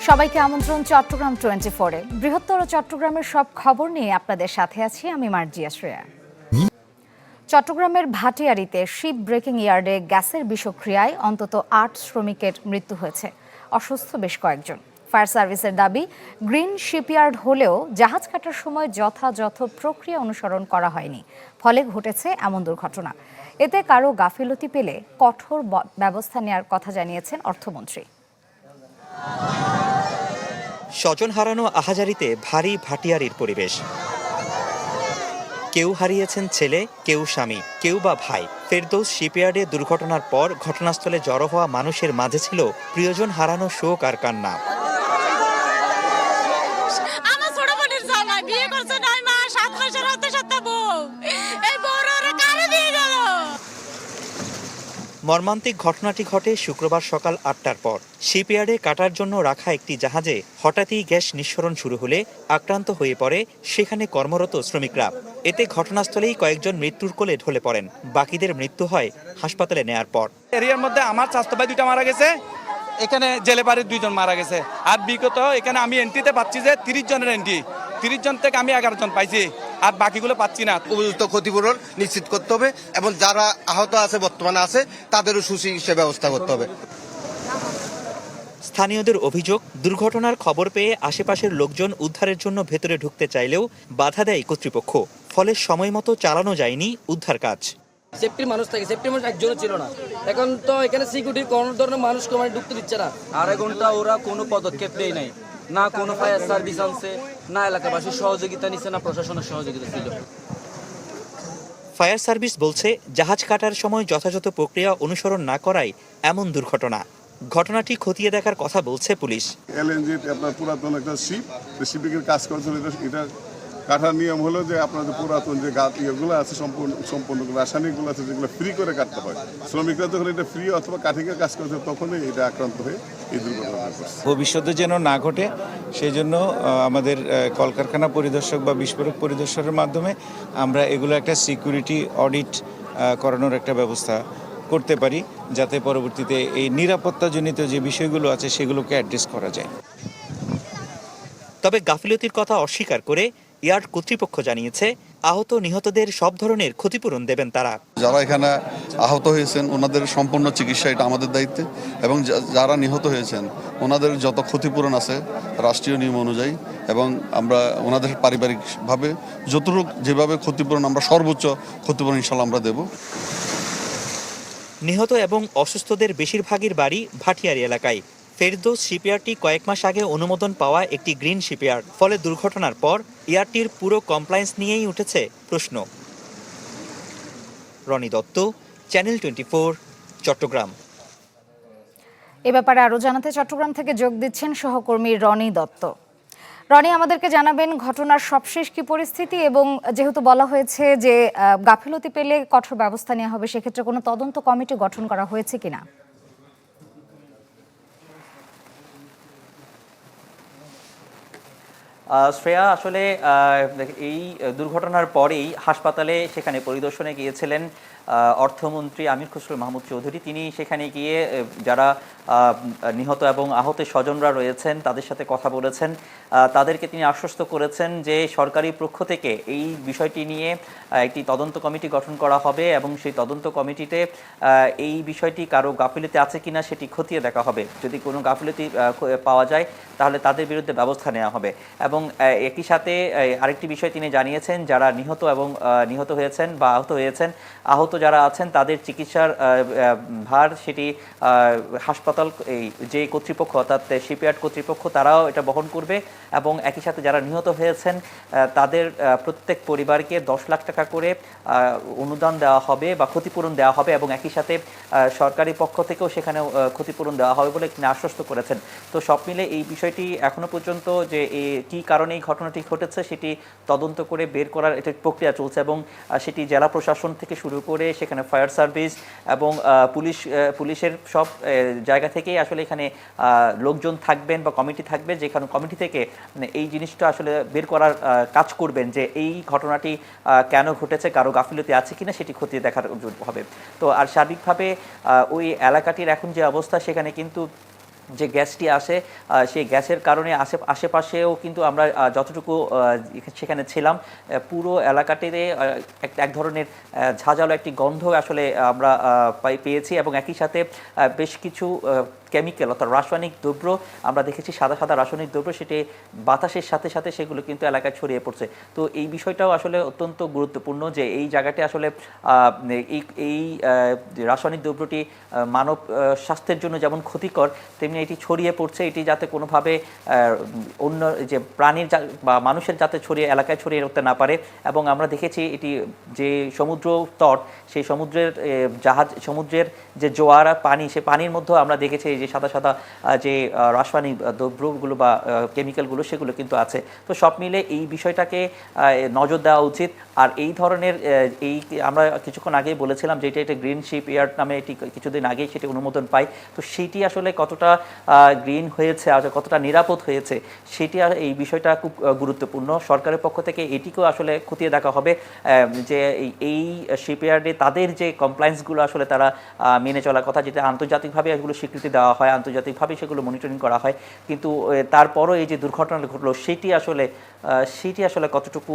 সবাইকে আমন্ত্রণ চট্টগ্রাম 24-এ। বৃহত্তর চট্টগ্রামের সব খবর নিয়ে আপনাদের সাথে আছি আমি মার্জিয়া শ্রেয়া। চট্টগ্রামের ভাটিয়ারীতে শিপ ব্রেকিং ইয়ার্ডে গ্যাসের বিষক্রিয়ায় অন্তত ৮ শ্রমিকের মৃত্যু হয়েছে, অসুস্থ বেশ কয়েকজন। ফায়ার সার্ভিসের দাবি, গ্রিন শিপইয়ার্ড হলেও জাহাজ কাটার সময় যথাযথ প্রক্রিয়া অনুসরণ করা হয়নি, ফলে ঘটেছে এমন দুর্ঘটনা। এতে কারো গাফিলতি পেলে কঠোর ব্যবস্থা নেওয়ার কথা জানিয়েছেন অর্থমন্ত্রী। স্বজন হারানো আহাজারিতে ভারী ভাটিয়ারির পরিবেশ। কেউ হারিয়েছেন ছেলে, কেউ স্বামী, কেউ বা ভাই। ফেরদৌস শিপইয়ার্ডে দুর্ঘটনার পর ঘটনাস্থলে জড়ো হওয়া মানুষের মাঝে ছিল প্রিয়জন হারানো শোক আর কান্না। মর্মান্তিক ঘটনাটি ঘটে শুক্রবার সকাল ৮টার পর। শিপইয়ার্ডে কাটার জন্য রাখা একটি জাহাজে হঠাৎই গ্যাস নিঃসরণ শুরু হলে আক্রান্ত হয়ে পড়ে সেখানে কর্মরত শ্রমিকরা। এতে ঘটনাস্থলেই কয়েকজন মৃত্যুর কোলে ঢলে পড়েন, বাকিদের মৃত্যু হয় হাসপাতালে নেয়ার পর। এরিয়ার মধ্যে আমার স্বাস্থ্য ভাই 2টা মারা গেছে, এখানে জেলে বাড়ির 2 জন মারা গেছে। আর বিগত এখানে আমি এন্ট্রিতে পাচ্ছি যে 30 জনের এন্ট্রি, 30 জন থেকে আমি 11 জন পাইছি, আর বাকিগুলো পাচ্ছি না। উপযুক্ত ক্ষতিপূরণ নিশ্চিত করতে হবে এবং যারা আহত আছে বর্তমানে আছে তাদেরও সুচিকিৎসা ব্যবস্থা করতে হবে। স্থানীয়দের অভিযোগ, দুর্ঘটনার খবর পেয়ে আশেপাশের লোকজন উদ্ধারের জন্য ভেতরে ঢুকতে চাইলেও বাধা দেয় কর্তৃপক্ষ, ফলে সময় মতো চালানো যায়নি উদ্ধার কাজ। সেফটির মানুষ থাকে, সেফটির মানুষ একজনও ছিল না। এখন তো এখানে সিকিউরিটির কোনো ধরনের মানুষ ঢুকতে দিচ্ছে না। 2.5 ঘন্টা ওরা কোনো পদক্ষেপ নেয় নাই, না কোনো ফায়ার সার্ভিস আনছে, না এলাকাবাসীর সহযোগিতা নিচ্ছে, না প্রশাসনের সহযোগিতা ছিল। ফায়ার সার্ভিস বলছে, জাহাজ কাটার সময় যথাযথ প্রক্রিয়া অনুসরণ না করায় এমন দুর্ঘটনা। ঘটনাটি খতিয়ে দেখার কথা বলছে পুলিশ। এলএনজি আপনার পুরাতন একটা শিপ, শিপিংয়ের কাজ করছিল। এটা কাটার নিয়ম হলো যে আপনার যে পুরাতন যে ইয়েগুলো আছে সম্পূর্ণ রাসায়নিকগুলো আছে যেগুলো ফ্রি করে কাটতে হয়। শ্রমিকরা যখন এটা ফ্রি অথবা কাঠিংয়ের কাজ করছে তখনই এটা আক্রান্ত হয়ে এই দুর্ঘটনা ঘটছে। ভবিষ্যতে যেন না ঘটে সেই জন্য আমাদের কলকারখানা পরিদর্শক বা বিস্ফোরক পরিদর্শকের মাধ্যমে আমরা এগুলো একটা সিকিউরিটি অডিট করানোর একটা ব্যবস্থা করতে পারি, যাতে পরবর্তীতে এই নিরাপত্তাজনিত যে বিষয়গুলো আছে সেগুলোকে অ্যাড্রেস করা যায়। তবে গাফিলতির কথা অস্বীকার করে ইয়ার্ড কর্তৃপক্ষ জানিয়েছে, আহত নিহতদের সব ধরনের ক্ষতিপূরণ দেবেন তারা। যারা এখানে আহত হয়েছেন ওনাদের সম্পূর্ণ চিকিৎসা এটা আমাদের দায়িত্বে, এবং যারা নিহত হয়েছেন ওনাদের যত ক্ষতিপূরণ আছে রাষ্ট্রীয় নিয়ম অনুযায়ী, এবং আমরা ওনাদের পারিবারিকভাবে যতটুকু যেভাবে ক্ষতিপূরণ আমরা সর্বোচ্চ ক্ষতিপূরণ ইনশাল্লাহ আমরা দেব। নিহত এবং অসুস্থদের বেশিরভাগের বাড়ি ভাটিয়ারী এলাকায়। ফেরদৌস শিপইয়ার্ডটি কয়েক মাস আগে অনুমোদন পাওয়া একটি গ্রিন শিপইয়ার্ড, ফলে দুর্ঘটনার পর ইয়ার্ডটির পুরো কমপ্লায়েন্স নিয়েই উঠেছে প্রশ্ন। রনি দত্ত, চ্যানেল 24, চট্টগ্রাম। এ ব্যাপারে আরও জানাতে চট্টগ্রাম থেকে যোগ দিচ্ছেন সহকর্মী রনি দত্ত। রনি, আমাদেরকে জানাবেন ঘটনার সবশেষ কি পরিস্থিতি, এবং যেহেতু বলা হয়েছে যে গাফিলতি পেলে কঠোর ব্যবস্থা নেওয়া হবে, সেক্ষেত্রে কোনো তদন্ত কমিটি গঠন করা হয়েছে কিনা? শ্রেয়া, আসলে এই দুর্ঘটনার পরেই হাসপাতালে সেখানে পরিদর্শনে গিয়েছিলেন অর্থমন্ত্রী আমির খসরু মাহমুদ চৌধুরী। তিনি সেখানে গিয়ে যারা নিহত এবং আহতের স্বজনরা রয়েছেন তাদের সাথে কথা বলেছেন। তাদেরকে তিনি আশ্বস্ত করেছেন যে সরকারি পক্ষ থেকে এই বিষয়টি নিয়ে একটি তদন্ত কমিটি গঠন করা হবে, এবং সেই তদন্ত কমিটিতে এই বিষয়টি কারো গাফিলতি আছে কিনা সেটি খতিয়ে দেখা হবে। যদি কোনো গাফিলতি পাওয়া যায় তাহলে তাদের বিরুদ্ধে ব্যবস্থা নেওয়া হবে। এবং একই সাথে আরেকটি বিষয় তিনি জানিয়েছেন, যারা নিহত হয়েছেন বা আহত হয়েছেন, আহত যারা আছেন তাদের চিকিৎসার ভার সেটি হাসপাতাল যে কর্তৃপক্ষ অর্থাৎ শিপইয়ার্ড কর্তৃপক্ষ তারাও এটা বহন করবে। এবং একই সাথে যারা নিহত হয়েছেন তাদের প্রত্যেক পরিবারকে 10 লাখ টাকা করে অনুদান দেওয়া হবে বা ক্ষতিপূরণ দেওয়া হবে, এবং একই সাথে সরকারি পক্ষ থেকেও সেখানে ক্ষতিপূরণ দেওয়া হবে বলে তিনি আশ্বস্ত করেছেন। তো সব মিলে এই বিষয়টি এখনো পর্যন্ত যে কী কারণে এই ঘটনাটি ঘটেছে সেটি তদন্ত করে বের করার একটা প্রক্রিয়া চলছে, এবং সেটি জেলা প্রশাসন থেকে শুরু করে সেখানে ফায়ার সার্ভিস এবং পুলিশের সব জায়গা থেকেই আসলে এখানে লোকজন থাকবেন বা কমিটি থাকবে, যেখানে কমিটি থেকে এই জিনিসটা আসলে বের করার কাজ করবেন যে এই ঘটনাটি কেন ঘটেছে, কারো গাফিলতি আছে কিনা সেটি খতিয়ে দেখার হবে। তো আর সার্বিকভাবে ওই এলাকাটির এখন যে অবস্থা, সেখানে কিন্তু যে গ্যাসটি আসে সেই গ্যাসের কারণে আশেপাশেও কিন্তু আমরা যতটুকু সেখানে ছিলাম পুরো এলাকাটিতে এক ধরনের ঝাঁঝালো একটি গন্ধ আসলে আমরা পেয়েছি এবং একই সাথে বেশ কিছু কেমিক্যাল অর্থাৎ রাসায়নিক দ্রব্য আমরা দেখেছি, সাদা সাদা রাসায়নিক দ্রব্য, সেটি বাতাসের সাথে সাথে সেগুলো কিন্তু এলাকায় ছড়িয়ে পড়ছে। তো এই বিষয়টাও আসলে অত্যন্ত গুরুত্বপূর্ণ যে এই জায়গাটি আসলে এই রাসায়নিক দ্রব্যটি মানব স্বাস্থ্যের জন্য যেমন ক্ষতিকর, তেমনি এটি ছড়িয়ে পড়ছে, এটি যাতে কোনোভাবে অন্য যে প্রাণীর বা মানুষের যাতে এলাকায় ছড়িয়ে পড়তে না পারে। এবং আমরা দেখেছি এটি যে সমুদ্র তট, সেই সমুদ্রের যে জোয়ার পানি, সে পানির মধ্যেও আমরা দেখেছি যে সাদা সাদা যে রাসায়নিক দ্রব্যগুলো বা কেমিক্যালগুলো সেগুলো কিন্তু আছে। তো সব মিলে এই বিষয়টাকে নজর দেওয়া উচিত। আর এই ধরনের আমরা কিছুক্ষণ আগেই বলেছিলাম যে এটা গ্রিন শিপ ইয়ার্ড নামে এটি কিছুদিন আগেই সেটি অনুমোদন পায়। তো সেটি আসলে কতটা গ্রিন হয়েছে আর কতটা নিরাপদ হয়েছে সেটি এই বিষয়টা খুব গুরুত্বপূর্ণ। সরকারের পক্ষ থেকে এটিকেও আসলে খতিয়ে দেখা হবে যে এই শিপইয়ার্ডে তাদের যে কমপ্লায়েন্সগুলো আসলে তারা মেনে চলার কথা, যেটা আন্তর্জাতিকভাবে এগুলো স্বীকৃতি দেওয়া হয়, আন্তর্জাতিকভাবে সেগুলো মনিটরিং করা হয়, কিন্তু তারপরও এই যে দুর্ঘটনা ঘটলো সেটি আসলে কতটুকু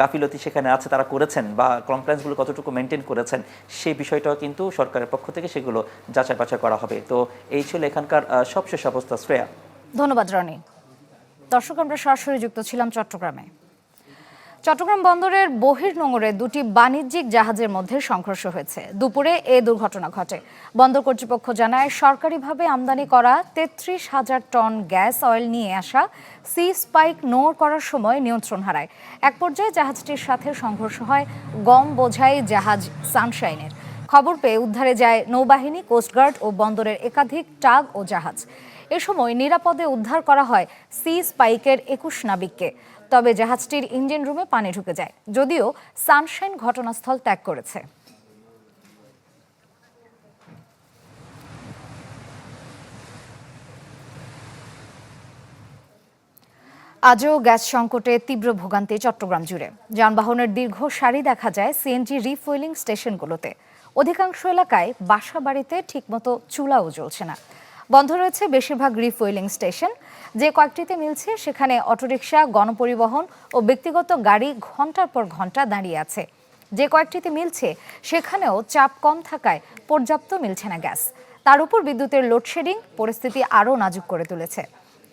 গাফিলতি সেখানে আছে তারা করেছেন বা কমপ্লায়েন্সগুলো কতটুকু মেনটেন করেছেন সেই বিষয়টাও কিন্তু সরকারের পক্ষ থেকে সেগুলো যাচাই বাছাই করা হবে। তো এই ছিল এখানকার সবশেষ অবস্থা। শ্রেয়া, ধন্যবাদ রনি। দর্শক, আমরা সরাসরি যুক্ত ছিলাম চট্টগ্রামে। চট্টগ্রাম বন্দরের বহির্নোঙরে দুটি বাণিজ্যিক জাহাজের মধ্যে সংঘর্ষ হয়েছে। দুপুরে এ দুর্ঘটনা ঘটে। বন্দর কর্তৃপক্ষ জানায় সরকারিভাবে আমদানি করা 33,000 টন গ্যাস অয়েল নিয়ে আসা সি স্পাইক নোঙর করার সময় নিয়ন্ত্রণ হারায়। এক পর্যায়ে জাহাজটির সাথে সংঘর্ষ হয় গম বোঝাই জাহাজ সানশাইনের। খবর পেয়ে উদ্ধারে যায় নৌবাহিনী, কোস্টগার্ড ও বন্দরের একাধিক টাগ ও জাহাজ। এ সময় নিরাপদে উদ্ধার করা হয় সি স্পাইকের 21 নাবিককে। তবে জাহাজটির ইঞ্জিন রুমে পানি ঢুকে যায়, যদিও সানশাইন ঘটনাস্থল ত্যাগ করেছে। আজও গ্যাস সংকটে তীব্র ভোগান্তি চট্টগ্রাম জুড়ে। যানবাহনের দীর্ঘ সারি দেখা যায় সিএনজি রিফুয়েলিং স্টেশনগুলোতে। অধিকাংশ এলাকায় বাসা বাড়িতে ঠিকমতো চুলাও জ্বলছে না। বন্ধ রয়েছে বেশিরভাগ রিফুয়েলিং স্টেশন। যে কয়েকটিতে মিলছে সেখানে অটোরিকশা, গণপরিবহন ও ব্যক্তিগত গাড়ি ঘন্টার পর ঘন্টা দাঁড়িয়ে আছে। যে কয়েকটিতে মিলছে সেখানেও চাপ কম থাকায় পর্যাপ্ত মিলছে না গ্যাস। তার উপর বিদ্যুতের লোডশেডিং পরিস্থিতি আরও নাজুক করে তুলেছে।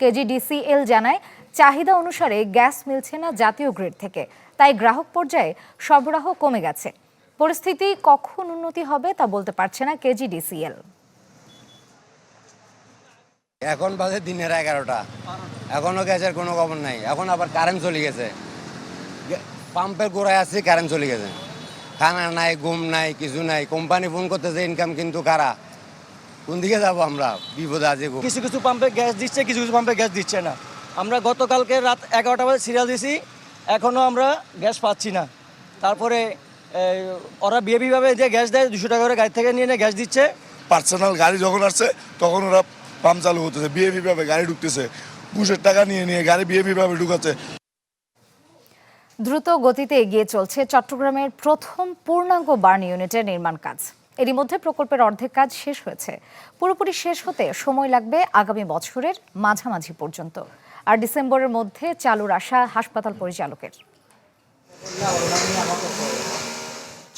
কেজিডিসিএল জানায় চাহিদা অনুসারে গ্যাস মিলছে না জাতীয় গ্রিড থেকে, তাই গ্রাহক পর্যায়ে সরবরাহ কমে গেছে। পরিস্থিতি কখন উন্নতি হবে তা বলতে পারছে না কেজিডিসিএল। এখন বাজে দিনের 11টা, এখনো গ্যাসের কোনো খবর নাই। এখন আবার কারেন্ট চলে গেছে, পাম্পের গোড়ায় আসছি, কারেন্ট চলে গেছে। খানা নাই, ঘুম নাই, কিছু নাই। কোম্পানি ফোন করতেছে, ইনকাম কিন্তু কারা, কোন দিকে যাবো আমরা, বিপদে আছি। কিছু কিছু পাম্পে গ্যাস দিচ্ছে, কিছু কিছু পাম্পে গ্যাস দিচ্ছে না। আমরা গতকালকে রাত 11টা বাজে সিরিয়াল দিছি, এখনও আমরা গ্যাস পাচ্ছি না। তারপরে ওরা বিএপিভাবে যে গ্যাস দেয় 200 টাকা করে গাড়ি থেকে নিয়ে গ্যাস দিচ্ছে। পার্সোনাল গাড়ি যখন আসছে তখন ওরা পাম্প চালু হতেছে, বিএপিভাবে গাড়ি ঢুকতেছে, ঘুষের টাকা নিয়ে গাড়ি বিএপিভাবে ঢুকাচ্ছে। দ্রুত গতিতে এগিয়ে চলছে চট্টগ্রামের প্রথম পূর্ণাঙ্গ বার্ন ইউনিটের নির্মাণ কাজ। এরই মধ্যে প্রকল্পের অর্ধেক কাজ শেষ হয়েছে। পুরোপুরি শেষ হতে সময় লাগবে আগামী বছরের মাঝামাঝি পর্যন্ত। আর ডিসেম্বরের মধ্যে চালুর আশা হাসপাতাল পরিচালকের।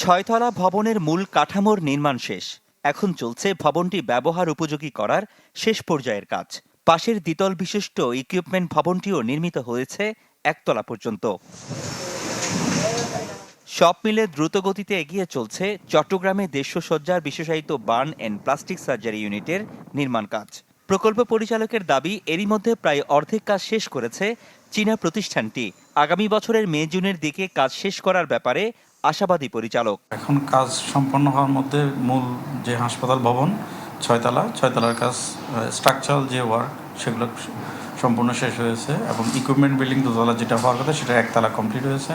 6তলা ভবনের মূল কাঠামোর নির্মাণ শেষ। এখন চলছে ভবনটি ব্যবহার উপযোগী করার শেষ পর্যায়ের কাজ। পাশের দ্বিতল বিশিষ্ট ইকুইপমেন্ট ভবনটিও নির্মিত হয়েছে 1তলা পর্যন্ত। সব মিলে দ্রুত গতিতে এগিয়ে চলছে চট্টগ্রামে 150 শয্যার বিশেষায়িত বার্ন অ্যান্ড প্লাস্টিক সার্জারি ইউনিটের নির্মাণ কাজ। প্রকল্প পরিচালকের দাবি, এরই মধ্যে প্রায় অর্ধেক কাজ শেষ করেছে চীনা প্রতিষ্ঠানটি। আগামী বছরের মে-জুনের দিকে কাজ শেষ করার ব্যাপারে আশাবাদী পরিচালক। এখন কাজ সম্পন্ন হওয়ার মধ্যে মূল যে হাসপাতাল ভবন 6তলার কাজ, স্ট্রাকচারাল যে ওয়ার্ক সেগুলো সম্পূর্ণ শেষ হয়েছে এবং ইকুইপমেন্ট বিল্ডিং 2তলা যেটা হওয়ার কথা সেটা 1তলা কমপ্লিট হয়েছে।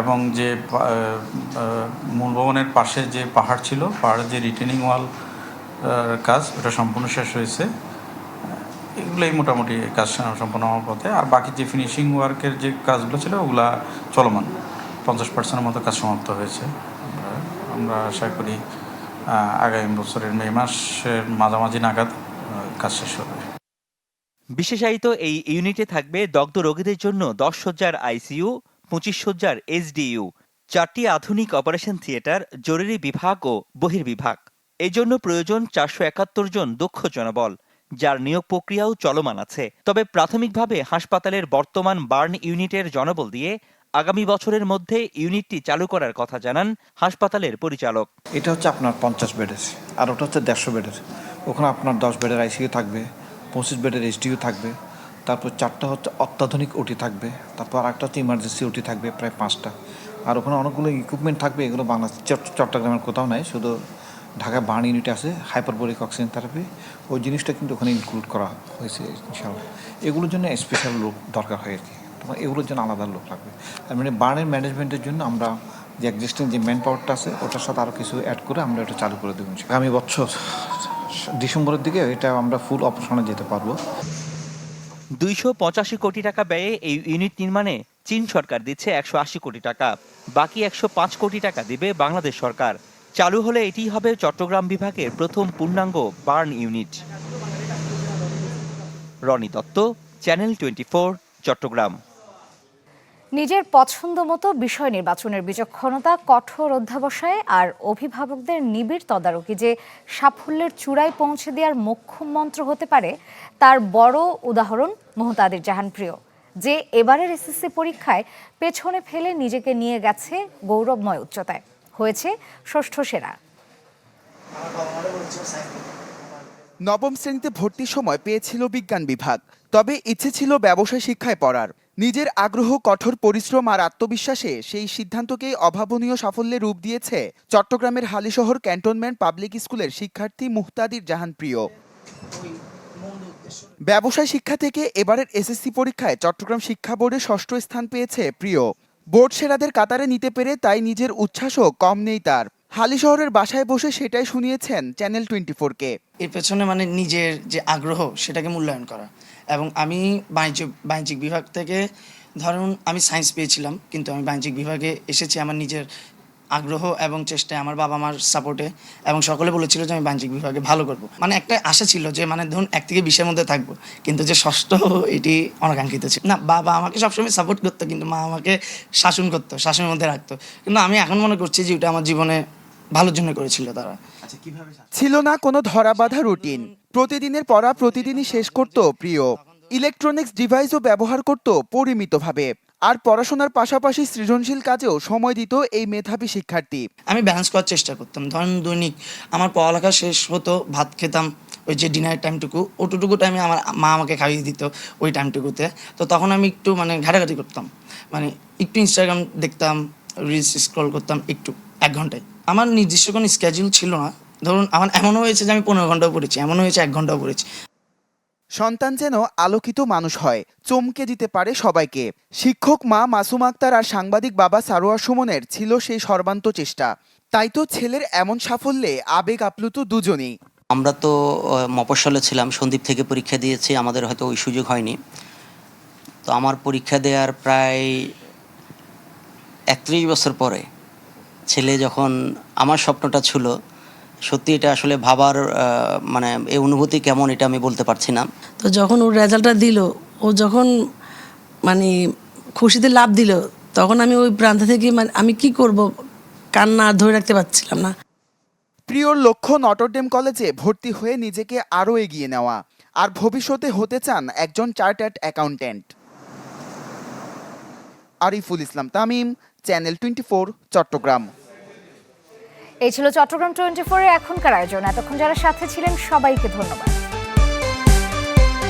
এবং যে মূল ভবনের পাশে যে পাহাড় ছিল, পাহাড়ের যে রিটেনিং ওয়াল কাজ ওটা সম্পূর্ণ শেষ হয়েছে। এগুলোই মোটামুটি কাজ সম্পন্ন হওয়ার পথে। আর বাকি যে ফিনিশিং ওয়ার্কের যে কাজগুলো ছিল ওগুলা চলমান, 50% মতো কাজ সমাপ্ত হয়েছে। আমরা আশা করি আগামী বছরের মে মাসের মাঝামাঝি নাগাদ কাজ শেষ হবে। বিশেষায়িত এই ইউনিটে থাকবে দগ্ধ রোগীদের জন্য 10 শয্যার আইসিইউ, 25 শয্যার এসডিইউ, 4টি আধুনিক অপারেশন থিয়েটার, জরুরি বিভাগ ও বহির্বিভাগ। এই জন্য প্রয়োজন 471 জন দক্ষ জনবল, যার নিয়োগ প্রক্রিয়াও চলমান আছে। তবে প্রাথমিকভাবে হাসপাতালের বর্তমান বার্ন ইউনিটের জনবল দিয়ে আগামী বছরের মধ্যে ইউনিটটি চালু করার কথা জানান হাসপাতালের পরিচালক। এটা হচ্ছে আপনার 50 বেডের, আর ওটা হচ্ছে 150 বেডের। ওখানে আপনার 10 বেডের আইসিইউ থাকবে, 25 বেডের এসডিইউ থাকবে, তারপর 4টা হচ্ছে অত্যাধুনিক ওটি থাকবে, তারপর আরেকটা হচ্ছে ইমার্জেন্সি ওটি থাকবে, প্রায় 5টা। আর ওখানে অনেকগুলো ইকুইপমেন্ট থাকবে, এগুলো বাংলাদেশ চট্টগ্রামের কোথাও নাই, শুধু ঢাকা বার্ন ইউনিট আছে, হাইপারবোরিক অক্সিজেন থেরাপি, ওই জিনিসটা কিন্তু ওখানে ইনক্লুড করা হয়েছে ইনশাআল্লাহ। এগুলোর জন্য স্পেশাল লোক দরকার হয় আর কি, এগুলোর জন্য আলাদা লোক লাগবে। আর মানে বার্নের ম্যানেজমেন্টের জন্য আমরা যে এক্সিস্টিং যে ম্যান পাওয়ারটা আছে ওটার সাথে আরও কিছু অ্যাড করে আমরা এটা চালু করে দেবো। আগামী বছর ডিসেম্বরের দিকে এটা আমরা ফুল অপারেশনে যেতে পারবো। 285 কোটি টাকা ব্যয়ে এই ইউনিট নির্মাণে চীন সরকার দিচ্ছে 180 কোটি টাকা, বাকি 105 কোটি টাকা দিবে বাংলাদেশ সরকার। চালু হলে এটিই হবে চট্টগ্রাম বিভাগের প্রথম পূর্ণাঙ্গ burn unit. Roni Dutta, channel 24, Chittagong. নিজের পছন্দ মতো বিষয় নির্বাচনের বিচক্ষণতা, কঠোর অধ্যাবসায় আর অভিভাবকদের নিবিড় তদারকি যে সাফল্যের চূড়ায় পৌঁছে দেওয়ার মোক্ষম মন্ত্র হতে পারে, তার বড় উদাহরণ মুহতাদির জাহান প্রিয়, যে এবারের এসএসসি পরীক্ষায় পেছনে ফেলে নিজেকে নিয়ে গেছে গৌরবময় উচ্চতায়, হয়েছে ষষ্ঠ সেরা। নবম শ্রেণীতে ভর্তির সময় পেয়েছিল বিজ্ঞান বিভাগ, তবে ইচ্ছে ছিল ব্যবসায় শিক্ষায় পড়ার। নিজের আগ্রহ, কঠোর পরিশ্রম আর আত্মবিশ্বাসে সেই সিদ্ধান্তকেই অভাবনীয় সাফল্যে রূপ দিয়েছে চট্টগ্রামের হালিশহর ক্যান্টনমেন্ট পাবলিক স্কুলের শিক্ষার্থী মুহতাদির জাহান প্রিয়। ব্যবসায় শিক্ষা থেকে এবারের এসএসসি পরীক্ষায় চট্টগ্রাম শিক্ষা বোর্ডে ষষ্ঠ স্থান পেয়েছে প্রিয়। বোর্ড সেরাদের কাতারে নিতে পেরে তাই নিজের উচ্ছ্বাসও কম নেই তার। হালিশহরের বাসায় বসে সেটাই শুনিয়েছেন চ্যানেল 24-কে। এর পেছনে মানে নিজের যে আগ্রহ সেটাকে মূল্যায়ন করা, এবং আমি বাণিজ্যিক বিভাগ থেকে, ধরুন আমি সায়েন্স পেয়েছিলাম, কিন্তু আমি বাণিজ্যিক বিভাগে এসেছি আমার নিজের আগ্রহ এবং চেষ্টায়, আমার বাবা মার সাপোর্টে, এবং সকলে বলেছিল যে আমি বাণিজ্যিক বিভাগে ভালো করব। মানে একটা আশা ছিল যে মানে ধরুন 1 থেকে 20-এর মধ্যে থাকবো, কিন্তু যে ষষ্ঠ এটি অনাকাঙ্ক্ষিত ছিল না। বাবা আমাকে সবসময় সাপোর্ট করতো, কিন্তু মা আমাকে শাসন করতো, শাসনের মধ্যে রাখতো। কিন্তু আমি এখন মনে করছি যে ওটা আমার জীবনে ভালোর জন্য করেছিল তারা। ছিল না কোনো ধরাবাঁধা রুটিন, প্রতিদিনের পড়া প্রতিদিনই শেষ করত প্রিয়। ইলেকট্রনিক্স ডিভাইসও ব্যবহার করত পরিমিতভাবে, আর পড়াশোনার পাশাপাশি সৃজনশীল কাজেও সময় দিত এই মেধাবী শিক্ষার্থী। আমি ব্যালেন্স করার চেষ্টা করতাম। ধরেন দৈনিক আমার পড়ালেখা শেষ হতো, ভাত খেতাম, ওই যে ডিনারের টাইমটুকু, ওটুকু টাইমে আমার মা আমাকে খাইয়ে দিত ওই টাইমটুকুতে। তো তখন আমি একটু মানে ঘাটাঘাটি করতাম, মানে একটু ইনস্টাগ্রাম দেখতাম, রিলস স্ক্রল করতাম একটু 1 ঘন্টায়। আমার নির্দিষ্ট কোনো স্কেডিউল ছিল না। ধরুন আমার এমনও হয়েছে যে আমি 15 ঘন্টাও পড়েছি, এমনও হয়েছে 1 ঘন্টাও পড়েছি। সন্তান যেন আলোকিত মানুষ হয়, চমকে দিতে পারে সবাইকে। শিক্ষক মা মাসুম আক্তার আর সাংবাদিক বাবা সারোয়ার সুমনের ছিল সেই সর্বান্ত চেষ্টা। তাই তো ছেলের এমন সাফল্যে আবেগ আপ্লুত দুজনেই। আমরা তো মফস্বলে ছিলাম, সন্দ্বীপ থেকে পরীক্ষা দিয়েছি, আমাদের হয়তো ওই সুযোগ হয়নি। তো আমার পরীক্ষা দেওয়ার প্রায় 31 বছর পরে ছেলে যখন, আমার স্বপ্নটা ছিল সত্যি, এটা আসলে ভাবার মানে এই অনুভূতি কেমন এটা আমি বলতে পারছি না। তো যখন ওর রেজাল্টটা দিল, ও যখন মানে খুশিতে লাভ দিল, তখন আমি ওই প্রান্ত থেকে মানে আমি কি করব, কান্না ধরে রাখতে পারছিলাম না। প্রিয়র লক্ষ্য নটরডেম কলেজে ভর্তি হয়ে নিজেকে আরও এগিয়ে নেওয়া, আর ভবিষ্যতে হতে চান একজন chartered accountant. Ariful Islam Tamim, channel 24, Chittagong. এই ছিল চট্টগ্রাম 24-এর এখনকার আয়োজন। এতক্ষণ যারা সাথে ছিলেন সবাইকে ধন্যবাদ।